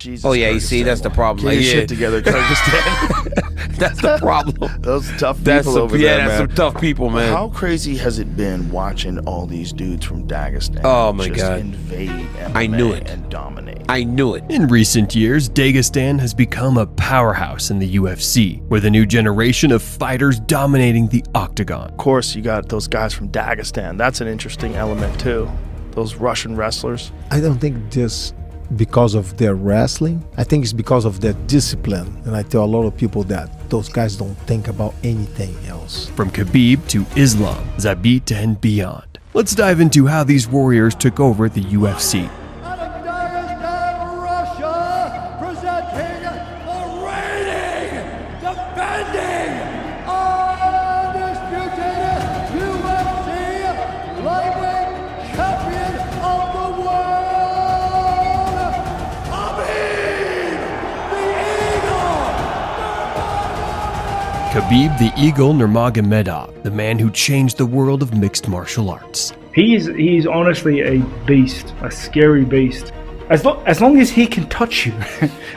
Jesus. Oh yeah, you see, that's the problem. Get your Like, shit together, Kyrgyzstan. that's the problem. Those tough people over there, man. That's some tough people, man. How crazy has it been watching all these dudes from Dagestan Oh my just God. invade MMA I knew it. and dominate? I knew it. In recent years, Dagestan has become a powerhouse in the UFC, with a new generation of fighters dominating the octagon. Of course, you got those guys from Dagestan. That's an interesting element too. Those Russian wrestlers. I don't think just because of their wrestling. I think it's because of their discipline. And I tell a lot of people that those guys don't think about anything else. From Khabib to Islam, Zabit and beyond. Let's dive into how these warriors took over the UFC. Out of Dagestan, Russia, presenting the reigning, defending, undisputed UFC lightweight champion of the world, Khabib the Eagle Nurmagomedov, the man who changed the world of mixed martial arts. He's honestly a beast, a scary beast. As long as he can touch you,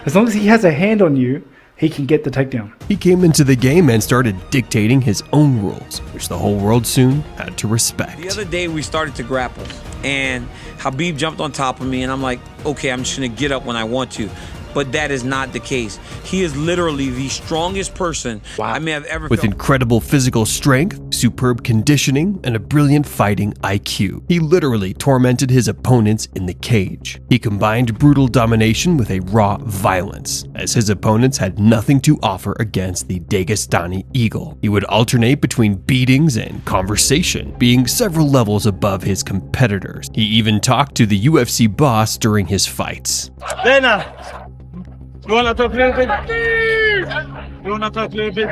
as long as he has a hand on you, he can get the takedown. He came into the game and started dictating his own rules, which the whole world soon had to respect. The other day we started to grapple, and Khabib jumped on top of me, and I'm like, okay, I'm just gonna get up when I want to. But that is not the case. He is literally the strongest person I may have ever With felt. incredible physical strength, superb conditioning, and a brilliant fighting IQ, he literally tormented his opponents in the cage. He combined brutal domination with a raw violence, as his opponents had nothing to offer against the Dagestani Eagle. He would alternate between beatings and conversation, being several levels above his competitors. He even talked to the UFC boss during his fights. Lena, you wanna talk a little bit? You wanna talk a little bit?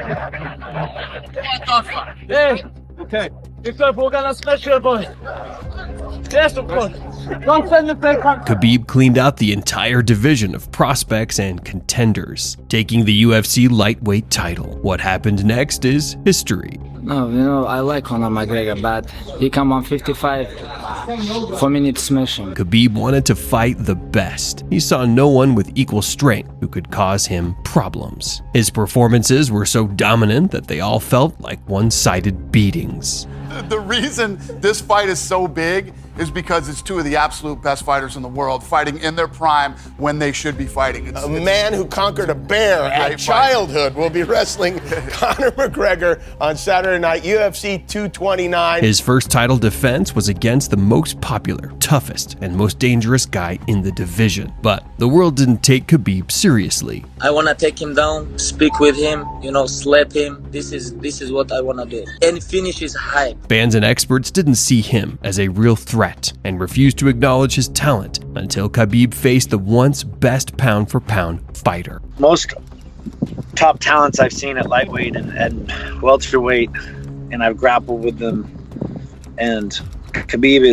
Hey, okay. If we're gonna smash your boy. Yes, of course. Don't send the back. Khabib cleaned out the entire division of prospects and contenders, taking the UFC lightweight title. What happened next is history. No, I like Conor McGregor, but he come on 55. For me, it's smashing. Khabib wanted to fight the best. He saw no one with equal strength who could cause him problems. His performances were so dominant that they all felt like one-sided beatings. The reason this fight is so big is because it's two of the absolute best fighters in the world fighting in their prime when they should be fighting. A man who conquered a bear at childhood will be wrestling Conor McGregor on Saturday night, UFC 229. His first title defense was against the most popular, toughest, and most dangerous guy in the division. But the world didn't take Khabib seriously. I want to take him down, speak with him, slap him. This is what I want to do. And finish his hype. Fans and experts didn't see him as a real threat and refused to acknowledge his talent until Khabib faced the once best pound-for-pound fighter. Most top talents I've seen at lightweight and welterweight, and I've grappled with them. And Khabib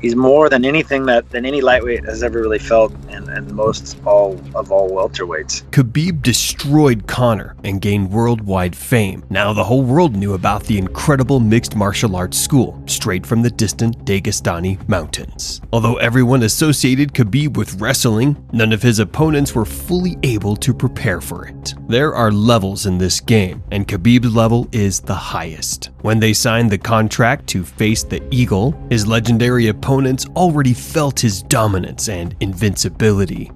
he's more than anything than any lightweight has ever really felt, and most all welterweights. Khabib destroyed Conor and gained worldwide fame. Now the whole world knew about the incredible mixed martial arts school, straight from the distant Dagestani mountains. Although everyone associated Khabib with wrestling, none of his opponents were fully able to prepare for it. There are levels in this game, and Khabib's level is the highest. When they signed the contract to face the Eagle, his legendary opponents already felt his dominance and invincibility.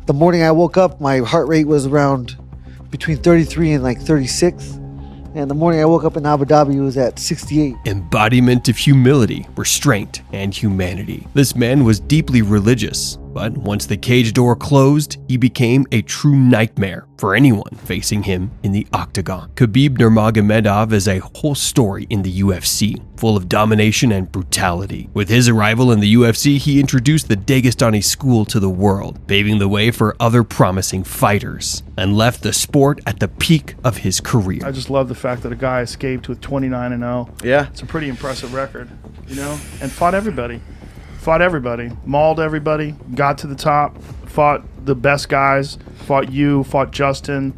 The morning I woke up, my heart rate was around between 33 and 36. And the morning I woke up in Abu Dhabi, it was at 68. Embodiment of humility, restraint, and humanity. This man was deeply religious, but once the cage door closed, he became a true nightmare for anyone facing him in the octagon. Khabib Nurmagomedov is a whole story in the UFC, full of domination and brutality. With his arrival in the UFC, he introduced the Dagestani school to the world, paving the way for other promising fighters, and left the sport at the peak of his career. I just love the fact that a guy escaped with 29-0. Yeah. It's a pretty impressive record, and fought everybody. Fought everybody, mauled everybody, got to the top, fought the best guys, fought you, fought Justin,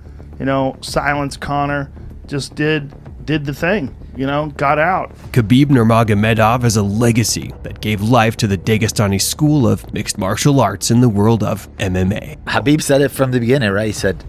silenced Conor, just did the thing. got out. Khabib Nurmagomedov has a legacy that gave life to the Dagestani school of mixed martial arts in the world of MMA. Khabib said it from the beginning, right? He said,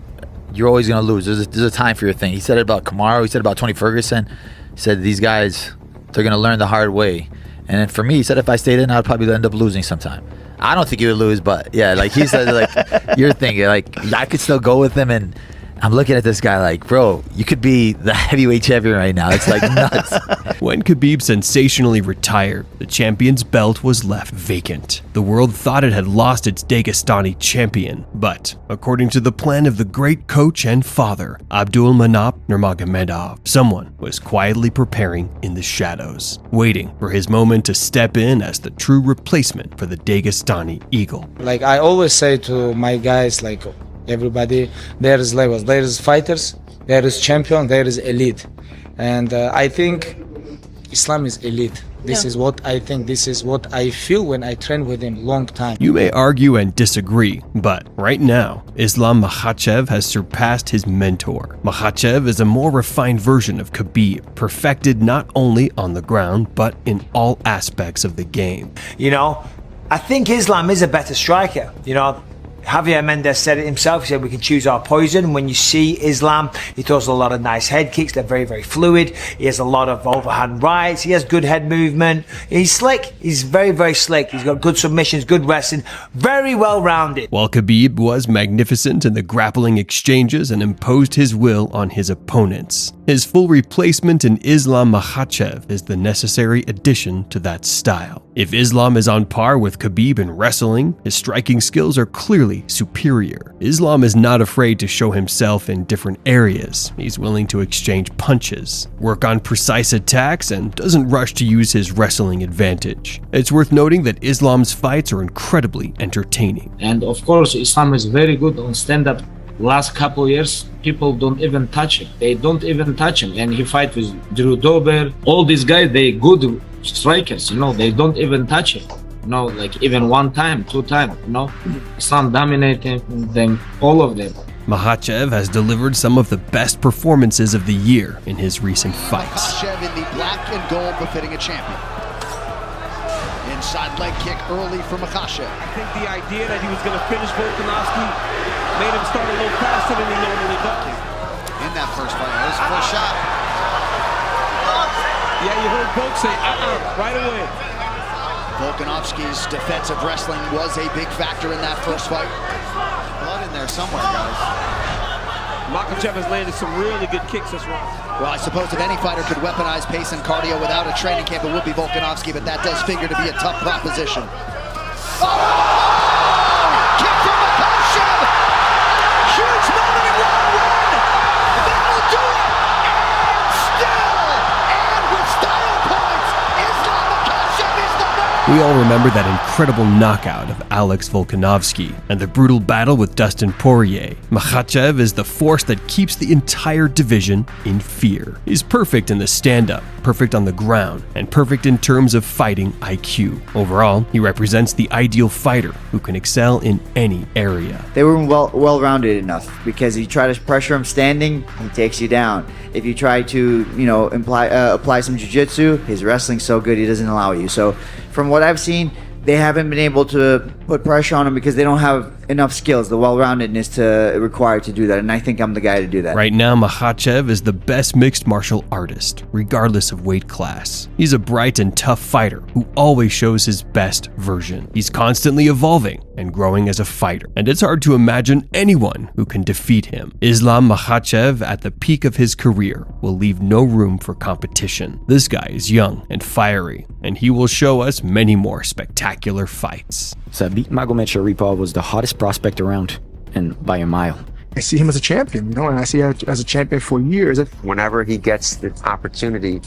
you're always going to lose. There's a time for your thing. He said it about Kamaru. He said it about Tony Ferguson. He said, these guys, they're going to learn the hard way. And then for me, he said if I stayed in, I'd probably end up losing sometime. I don't think he would lose, but yeah, like he said, like, you're thinking, like, I could still go with him, and I'm looking at this guy like, bro, you could be the heavyweight champion right now. It's like nuts. When Khabib sensationally retired, the champion's belt was left vacant. The world thought it had lost its Dagestani champion, but according to the plan of the great coach and father, Abdulmanap Nurmagomedov, someone was quietly preparing in the shadows, waiting for his moment to step in as the true replacement for the Dagestani Eagle. Like I always say to my guys, like, everybody, there is levels, there is fighters, there is champion, there is elite, and I think Islam is elite. This is what I think, this is what I feel when I train with him long time. You may argue and disagree, but right now, Islam Makhachev has surpassed his mentor. Makhachev is a more refined version of Khabib, perfected not only on the ground, but in all aspects of the game. I think Islam is a better striker, Javier Mendez said it himself. He said we can choose our poison. When you see Islam, he throws a lot of nice head kicks. They're very, very fluid. He has a lot of overhand rights. He has good head movement. He's slick. He's very, very slick. He's got good submissions, good wrestling, very well-rounded. While Khabib was magnificent in the grappling exchanges and imposed his will on his opponents, his full replacement in Islam Makhachev is the necessary addition to that style. If Islam is on par with Khabib in wrestling, his striking skills are clearly superior. Islam is not afraid to show himself in different areas. He's willing to exchange punches, work on precise attacks, and doesn't rush to use his wrestling advantage. It's worth noting that Islam's fights are incredibly entertaining. And of course, Islam is very good on stand-up. Last couple years, people don't even touch him. They don't even touch him. And he fight with Drew Dober. All these guys, they good strikers, they don't even touch him. Like even one time, two times, Islam dominating them, all of them. Makhachev has delivered some of the best performances of the year in his recent fights. Makhachev in the black and gold befitting a champion. Inside leg kick early for Makhachev. I think the idea that he was going to finish Volkanovski made him start a little faster than he normally does. In that first fight, that was the first shot. Yeah, you heard Volk say, right away. Volkanovski's defensive wrestling was a big factor in that first fight. Blood in there somewhere, guys. Makhachev has landed some really good kicks this round. Well, I suppose if any fighter could weaponize pace and cardio without a training camp, it would be Volkanovski, but that does figure to be a tough proposition. Oh! Kick from Makhachev! Huge moment in round one! That'll do it! And still, and with style points, Islam Makhachev is the man! We all remember that incredible knockout of Alex Volkanovski and the brutal battle with Dustin Poirier. Makhachev is the force that keeps the entire division in fear. He's perfect in the stand-up, perfect on the ground, and perfect in terms of fighting IQ. Overall, he represents the ideal fighter who can excel in any area. They were well-rounded enough because you try to pressure him standing, he takes you down. If you try to, apply some jiu-jitsu, his wrestling's so good he doesn't allow you. So from what I've seen, they haven't been able to put pressure on him because they don't have enough skills, the well-roundedness required to do that, and I think I'm the guy to do that. Right now, Makhachev is the best mixed martial artist, regardless of weight class. He's a bright and tough fighter who always shows his best version. He's constantly evolving and growing as a fighter, and it's hard to imagine anyone who can defeat him. Islam Makhachev, at the peak of his career, will leave no room for competition. This guy is young and fiery, and he will show us many more spectacular fights. Zabit Magomedsharipov was the hottest prospect around, and by a mile. I see him as a champion, and I see him as a champion for years. Whenever he gets the opportunity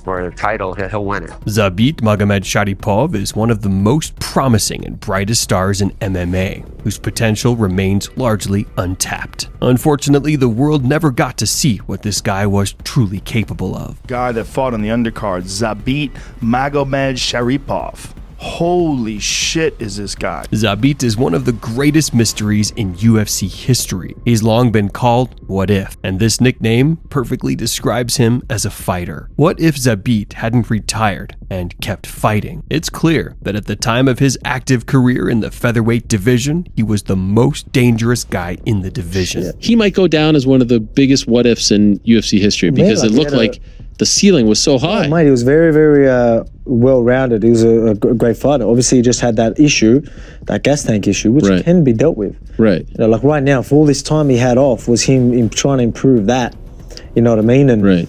for a title, he'll win it. Zabit Magomedsharipov is one of the most promising and brightest stars in MMA, whose potential remains largely untapped. Unfortunately, the world never got to see what this guy was truly capable of. Guy that fought on the undercard, Zabit Magomedsharipov. holy shit is this guy. Zabit is one of the greatest mysteries in UFC history. He's long been called What If, and this nickname perfectly describes him as a fighter. What if Zabit hadn't retired and kept fighting? It's clear that at the time of his active career in the featherweight division, he was the most dangerous guy in the division. He might go down as one of the biggest what ifs in UFC history because it looked like the ceiling was so high. Mate, he was very, very well-rounded. He was a great fighter. Obviously, he just had that issue, that gas tank issue, which can be dealt with. Right. You know, like right now, for all this time he had off, was him trying to improve that. You know what I mean? And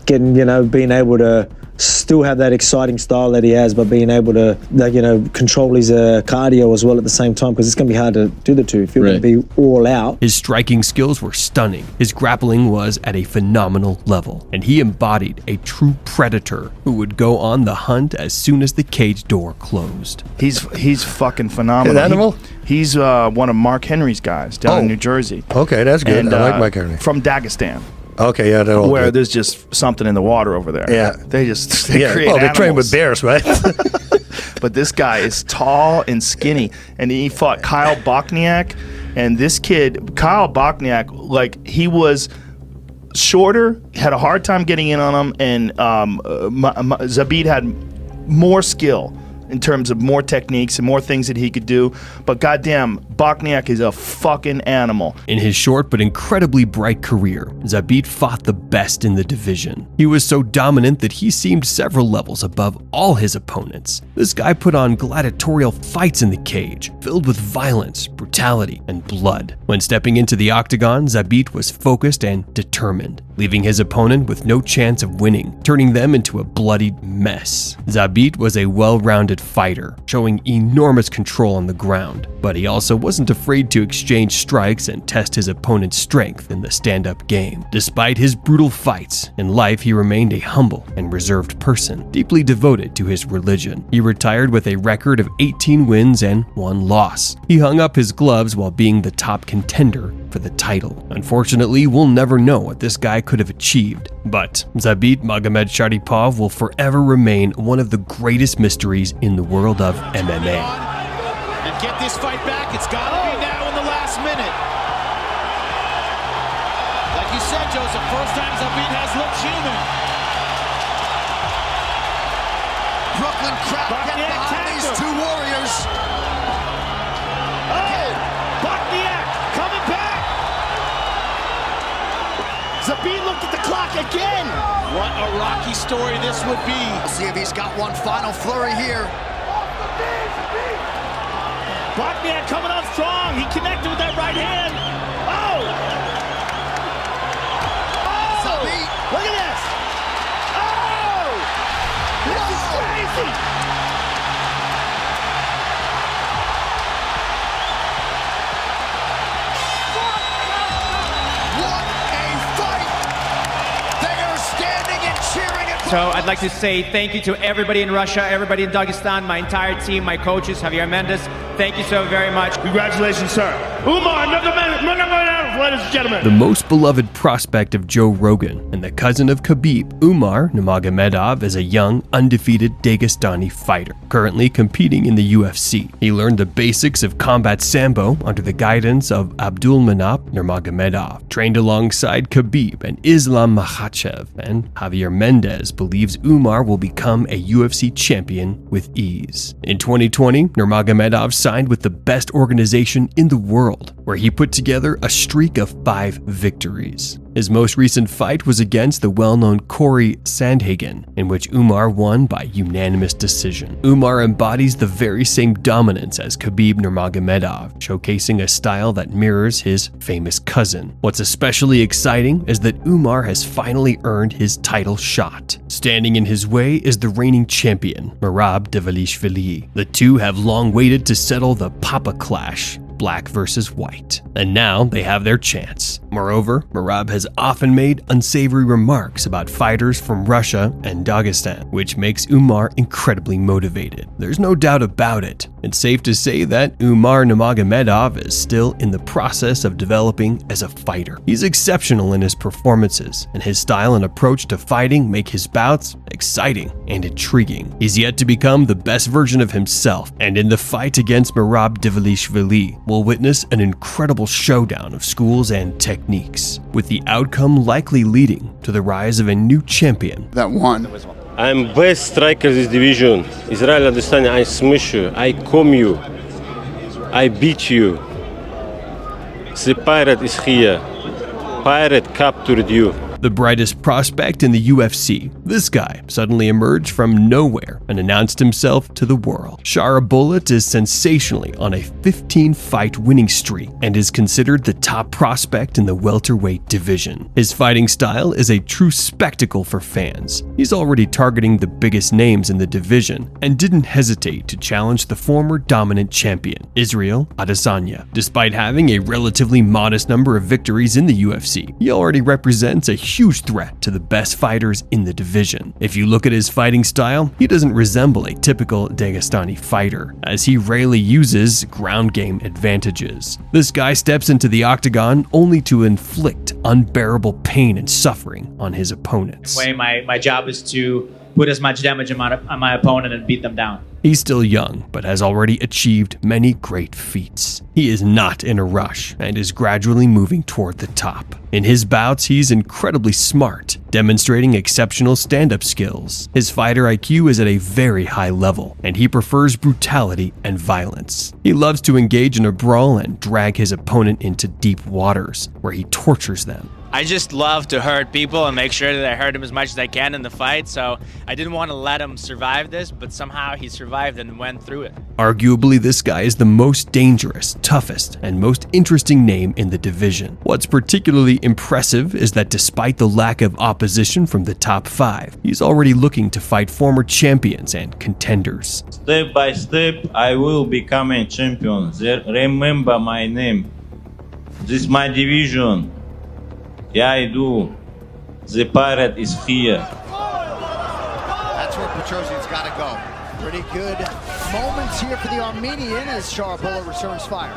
getting, you know, being able to still have that exciting style that he has, but being able to, like, you know, control his cardio as well at the same time, because it's going to be hard to do the two if you're going to be all out. His striking skills were stunning. His grappling was at a phenomenal level, and he embodied a true predator who would go on the hunt as soon as the cage door closed. He's fucking phenomenal. An animal? He's one of Mark Henry's guys down in New Jersey. Okay, that's good. And, I like Mike Henry. From Dagestan. Okay, yeah, they're all where good. there's just something in the water over there. Yeah, they create well, they train animals. with bears, right? But this guy is tall and skinny, and he fought Kyle Bochniak, and this kid, Kyle Bochniak, like, he was shorter, had a hard time getting in on him, and Zabit had more skill in terms of more techniques and more things that he could do. But goddamn, Bochniak is a fucking animal. In his short but incredibly bright career, Zabit fought the best in the division. He was so dominant that he seemed several levels above all his opponents. This guy put on gladiatorial fights in the cage, filled with violence, brutality, and blood. When stepping into the octagon, Zabit was focused and determined, leaving his opponent with no chance of winning, turning them into a bloodied mess. Zabit was a well-rounded fighter, showing enormous control on the ground, but he also wasn't afraid to exchange strikes and test his opponent's strength in the stand-up game. Despite his brutal fights, in life he remained a humble and reserved person, deeply devoted to his religion. He retired with a record of 18 wins and 1 loss. He hung up his gloves while being the top contender for the title. Unfortunately, we'll never know what this guy could have achieved, but Zabit Magomedsharipov will forever remain one of the greatest mysteries in the world of MMA. And get this fight back, it's got to be now in the last minute. Like you said, Joseph, first time Zabit has looked human. Brooklyn crowd get behind these two warriors. Oh, Bochniak coming back. Zabit looked at the clock again. What a rocky story this would be. Let's see if he's got one final flurry here. Bochniak coming on strong. He connected with that right hand. Oh! Zabit. Look at this. Oh! This is crazy. What a fight. They are standing and cheering it. So I'd like to say thank you to everybody in Russia, everybody in Dagestan, my entire team, my coaches, Javier Mendez. Thank you so very much. Congratulations, sir. Umar Namagamedov, ladies and gentlemen. The most beloved prospect of Joe Rogan and the cousin of Khabib, Umar Namagamedov is a young, undefeated Dagestani fighter, currently competing in the UFC. He learned the basics of combat sambo under the guidance of Abdulmanap Nurmagomedov, trained alongside Khabib and Islam Makhachev, and Javier Mendez believes Umar will become a UFC champion with ease. In 2020, Nurmagomedov signed with the best organization in the world, where he put together a streak of 5 victories. His most recent fight was against the well-known Corey Sandhagen, in which Umar won by unanimous decision. Umar embodies the very same dominance as Khabib Nurmagomedov, showcasing a style that mirrors his famous cousin. What's especially exciting is that Umar has finally earned his title shot. Standing in his way is the reigning champion, Merab Dvalishvili. The two have long waited to settle the Papa clash, black versus white. and now they have their chance. Moreover, Merab has often made unsavory remarks about fighters from Russia and Dagestan, which makes Umar incredibly motivated. There's no doubt about it. It's safe to say that Umar Namagamedov is still in the process of developing as a fighter. He's exceptional in his performances, and his style and approach to fighting make his bouts exciting and intriguing. He's yet to become the best version of himself, and in the fight against Merab Dvalishvili, we'll witness an incredible showdown of schools and techniques, with the outcome likely leading to the rise of a new champion. That won. I'm best striker this division. Israel Dagestani, I smash you, I comb you, I beat you. The pirate is here. Pirate captured you. The brightest prospect in the UFC, this guy suddenly emerged from nowhere and announced himself to the world. Shara Bullet is sensationally on a 15-fight winning streak and is considered the top prospect in the welterweight division. His fighting style is a true spectacle for fans. He's already targeting the biggest names in the division and didn't hesitate to challenge the former dominant champion, Israel Adesanya. Despite having a relatively modest number of victories in the UFC, he already represents a huge threat to the best fighters in the division. If you look at his fighting style, he doesn't resemble a typical Dagestani fighter, as he rarely uses ground game advantages. This guy steps into the octagon only to inflict unbearable pain and suffering on his opponents. My job is to put as much damage on my opponent and beat them down. He's still young, but has already achieved many great feats. He is not in a rush and is gradually moving toward the top. In his bouts, he's incredibly smart, demonstrating exceptional stand-up skills. His fighter IQ is at a very high level, and he prefers brutality and violence. He loves to engage in a brawl and drag his opponent into deep waters, where he tortures them. I just love to hurt people and make sure that I hurt him as much as I can in the fight, so I didn't want to let him survive this, but somehow he survived and went through it. Arguably, this guy is the most dangerous, toughest, and most interesting name in the division. What's particularly impressive is that despite the lack of opposition from the top 5, he's already looking to fight former champions and contenders. Step by step, I will become a champion. Remember my name. This is my division. Yeah, I do. The pirate is here. That's where Petrosian's got to go. Pretty good moments here for the Armenian as Shara Bullet returns fire.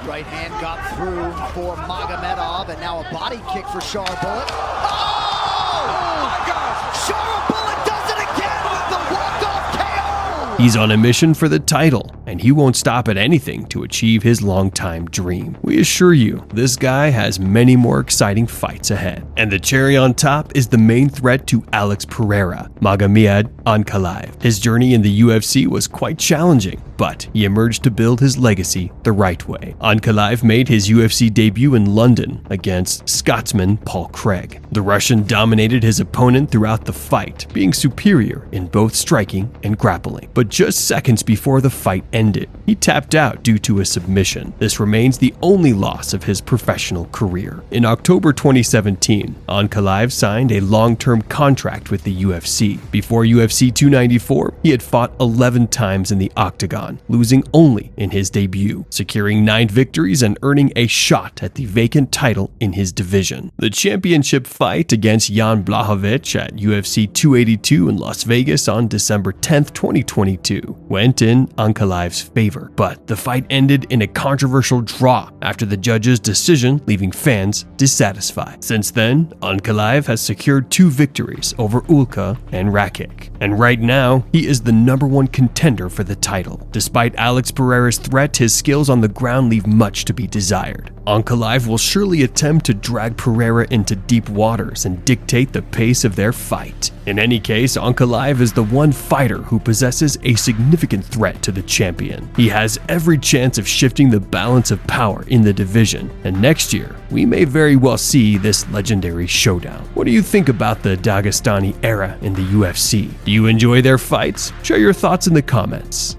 Right hand got through for Magomedov, and now a body kick for Shara Bullet. Oh my God! Shara Bullet does it again with the walk-off KO! He's on a mission for the title, and he won't stop at anything to achieve his longtime dream. We assure you, this guy has many more exciting fights ahead. And the cherry on top is the main threat to Alex Pereira, Magomed Ankalaev. His journey in the UFC was quite challenging, but he emerged to build his legacy the right way. Ankalaev made his UFC debut in London against Scotsman Paul Craig. The Russian dominated his opponent throughout the fight, being superior in both striking and grappling. But just seconds before the fight ended, he tapped out due to a submission. This remains the only loss of his professional career. In October 2017, Ankalaev signed a long-term contract with the UFC. Before UFC 294, he had fought 11 times in the octagon, losing only in his debut, securing 9 victories and earning a shot at the vacant title in his division. The championship fight against Jan Blachowicz at UFC 282 in Las Vegas on December 10, 2022 went in Ankalaev's favor, but the fight ended in a controversial draw after the judge's decision, leaving fans dissatisfied. Since then, Ankalaev has secured 2 victories over Ulka and Rakic, and right now, he is the #1 contender for the title. Despite Alex Pereira's threat, his skills on the ground leave much to be desired. Ankalaev will surely attempt to drag Pereira into deep waters and dictate the pace of their fight. In any case, Ankalaev is the one fighter who possesses a significant threat to the champion. He has every chance of shifting the balance of power in the division, and next year, we may very well see this legendary showdown. What do you think about the Dagestani era in the UFC? Do you enjoy their fights? Share your thoughts in the comments.